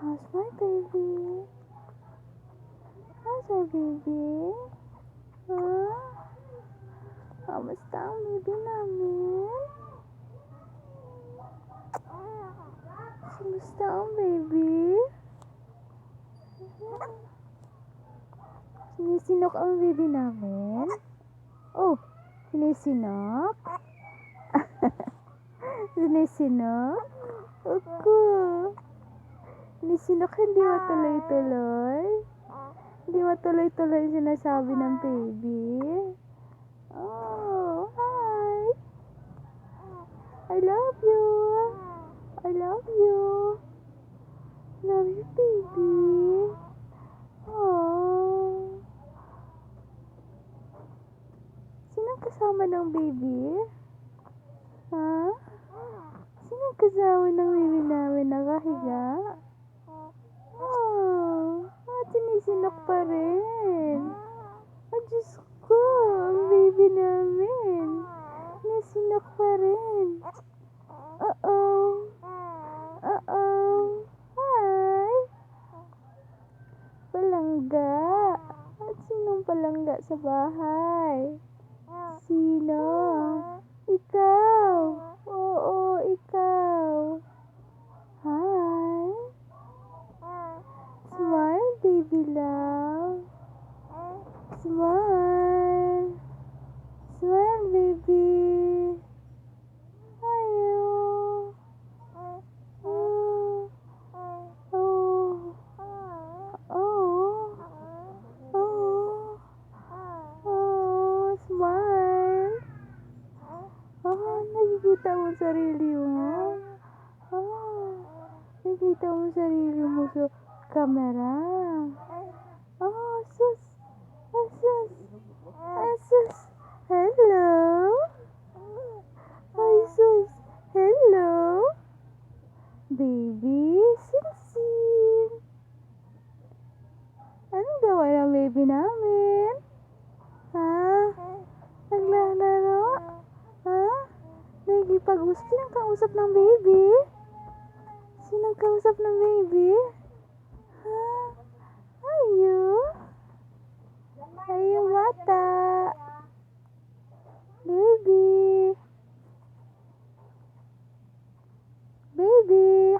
How's my baby? How's our baby? Huh? Kamusta ang baby namin? Kamusta ang baby? Sinisinok ang baby namin? Oh, sinisinok? Sinisinok? Ako. Sinisinok, hindi matuloy-tuloy? Hindi matuloy-tuloy yung sinasabi ng baby? Oh, hi! I love you! I love you! Love you, baby! Oh! Sinong kasama ng baby? Ha? Sinong kasama ng baby namin nakahiga? Oh! Sinisinok pa rin. Oh, Diyos ko! Ang baby namin. Sinisinok pa rin. Uh-oh. Uh-oh. Hi! Palangga. At sinong palangga sa bahay? Sino? Ikaw. Oo, ikaw. Hi. Smile, baby love. Smile. Smile, baby. Ayo. Oh. Oh. Oh. Oh. Smile. Oh, nakikita mo sarili mo? Oh, nakikita mo sarili mo sa camera? Oh, sus! Sus! Sus! Hello? Ay, sus! Hello? Baby Sinsin! Anong gawa ng baby namin? Ha? Naglalaro? Ha? Nakikipag-usap? Sinong kausap ng baby? Sinong kausap ng baby? Ha? Ayo? Ayo bata? Baby? Baby?